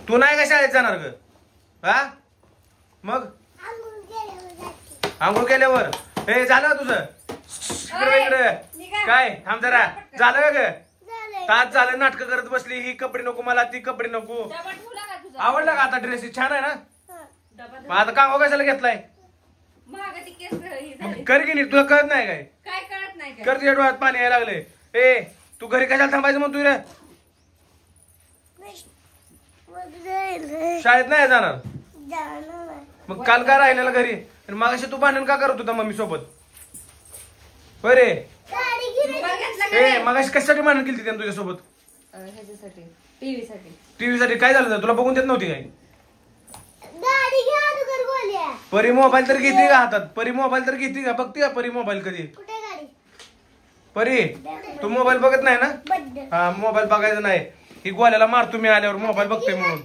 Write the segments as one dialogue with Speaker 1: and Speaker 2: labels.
Speaker 1: तू नाही का शाळेत जाणार ग? हा मग आंघोळ केल्यावर हे झालं तुझं? काय थांब जरा, झालं का ग? तास झालं नाटक करत बसली, ही कपडे नको मला, ती कपडे नको. आवडला का आता ड्रेस? छान आहे ना. मग आता कांगो कशाला घेतलाय? कर की नाही, तुला कळत नाही काय?
Speaker 2: काय कळत नाही
Speaker 1: कर, तुझ्या डोळ्यात पाणी यायला लागले. ए तू घरी कशाला थांबायचं म्हणतो रे? शाळेत नाही जाणार? मग काल का राहिलेला घरी? आणि मगाशी तू भांडण का करत होता मम्मी सोबत? बरे ए मगाशी कशासाठी भांडण केली त्यानं तुझ्यासोबत?
Speaker 2: ह्याच्यासाठी
Speaker 1: टीव्ही साठी. काय झालं? तुला बघून देत नव्हती काय? परी मोबाईल तर घेते का हातात? परी मोबाईल तर घेते का? बघते का परी मोबाईल कधी? परी तू मोबाईल बघत नाही ना? हा मोबाईल बघायचा नाही. ही गोल्याला मारतो मी आल्यावर मोबाईल बघतोय म्हणून.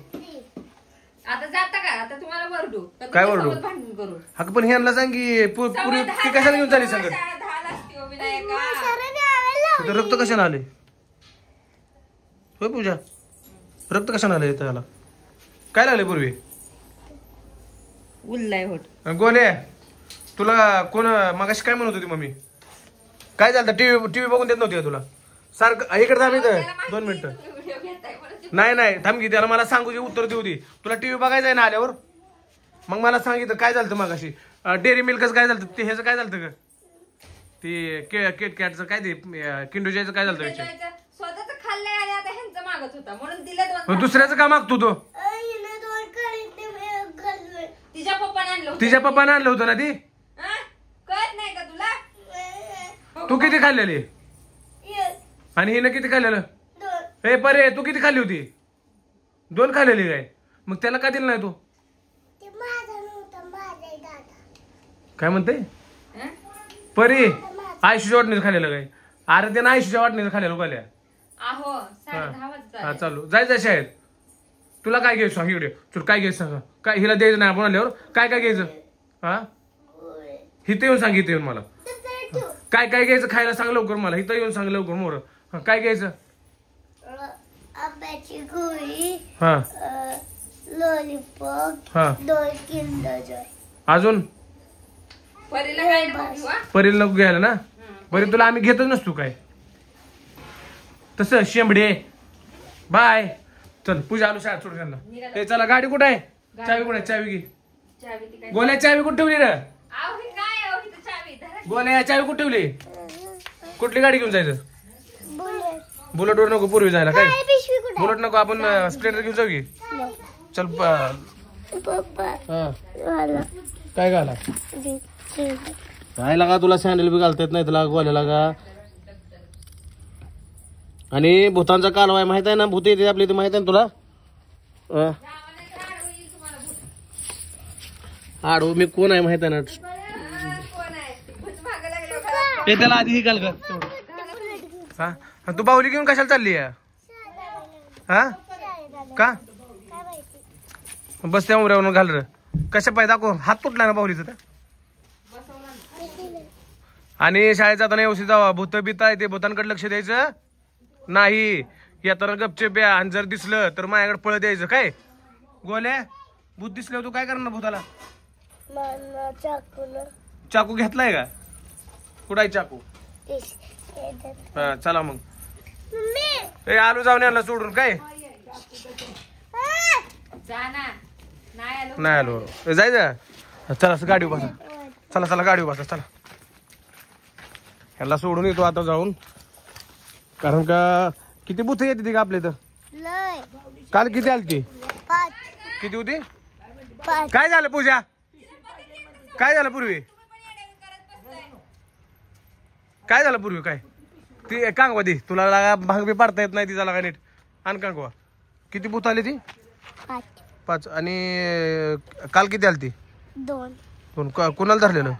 Speaker 2: आता जाता का? आता तुम्हाला वरडू
Speaker 1: काय वरडू?
Speaker 2: भांडण करू.
Speaker 1: हा पण ह्यांना सांग की पुरी ती कशाला घेऊन चालली सांगत? रक्त कशाला आले? होय पूजा, रक्त कशाला आलंय त्याला? काय लागले पूर्वी?
Speaker 2: उल्लाय होत.
Speaker 1: गोले तुला कोण मगाशी काय म्हणत होती मम्मी? काय झालं? टीव्ही बघून देत नव्हती का तुला? सारखं इकडे थांब इथं 2 मिनिटं. नाही थांब की, त्याला मला सांगू दे, उत्तर देऊ दे. तुला टीव्ही बघायचा आहे ना आल्यावर? मग मला सांगितलं काय झालं मगाशी? डेअरी मिल्कच काय झालं? ते ह्याचं काय झालं ग? ते केट कॅटचं काय, ते किंडोजायचं काय झालं?
Speaker 2: स्वतःच खाल्लंय आणि आता ह्यांचं मागत होता म्हणून दिलं.
Speaker 1: दुसऱ्याचं का मागतो तो?
Speaker 2: तिच्या पप्पाने आणलं.
Speaker 1: तिच्या पप्पाने आणलं होतं ना ती?
Speaker 2: कळत नाही का तुला?
Speaker 1: तू किती खाल्लेली आणि हिनं किती खाल्लेलं? हे परे तू किती खाल्ली होती? 2 खाल्लेली काय? मग त्याला का दिलं नाही तू? काय म्हणते परी? आयुष्याच्या वाटणीचं खाल्लेलं काय? अरे त्यानं आयुष्याच्या वाटणीचं खाल्लेलं गोल्या.
Speaker 2: आहो 10:30
Speaker 1: हा चालू जायचं शाळेत. तुला काय घ्यायचं सांग इकडे. तुला काय घ्यायचं सांग. काय हिला द्यायचं नाही आपण आल्यावर? काय घ्यायचं? हा इथं येऊन सांग, इथं येऊन मला काय घ्यायचं खायला सांग लवकर. मला इथं येऊन सांग लवकर मोर. काय घ्यायचं? हा
Speaker 3: लॉलीपॉप,
Speaker 1: हा
Speaker 3: 2 किंडर जॉय.
Speaker 1: अजून
Speaker 2: परीला काय नको.
Speaker 1: परीला नको घ्यायला ना? परी तुला आम्ही घेतच नसतो काय तसं शेंबडे. बाय. चल पूजा आलो शाळेत सोड त्यांना. हे चला गाडी कुठे आहे? चावी कुठे आहे? चावी घे. गोल्या चावी कुठे ठेवली रे? गोल्या चावी कुठे ठेवली? कुठली गाडी घेऊन जायचं? बुलेटवर नको पूर्वी जायला. काय बुलेट नको, आपण स्प्लेंडर घेऊन जाऊ की. चल काय घाला? काय लागा तुला सँडल बी घालता येत नाही तुला गोल्याला का? आणि भूतांचा कालवा आहे माहित आहे ना? भूत येते आपली, ते माहित आहे ना तुला? आडू मी कोण आहे माहित आहे ना? ते त्याला आधी ही घाल का? हा तू बाहुली घेऊन कशाला चालली आहे? हा का? बस त्या उमऱ्यावरून घाल र. कशा पाहिजे दाखव. हात तुटला ना बाहुलीचा त्या? आणि शाळेत जाताना व्यवस्थित जावा. भूत बीत आहे ते भूतांकडे लक्ष द्यायचं नाही. येताना गपचेप या. आणि जर दिसलं तर माझ्याकडे पळ द्यायचं. काय गोल्या भूत दिसल्यावर तू काय करणार भूताला? चाकू घेतलाय का? कुठं आहे चाकू? हा चला मग. ए आलू जाऊन याला सोडून. काय नाही आलो जायचं? चला गाडी बसा. चला गाडी बसा. चला ह्याला सोडून येतो आता जाऊन. कारण का किती बुथ येते ती का आपल्या इथं? काल किती आली ती?
Speaker 3: 5.
Speaker 1: किती होती? काय झालं पूजा? काय झालं पूर्वी? काय झालं पूर्वी? काय ती कांगवा दी तुला लागा भांग बी पाडता येत नाही तिचा लागा नीट. आण कांगवा. किती बुथ आली ती? 5. आणि काल किती आली ती? 2. कोणाला धरलेलं?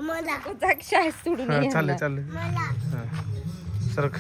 Speaker 3: मला
Speaker 2: शाळेत सोडून
Speaker 1: चाललंय सरक.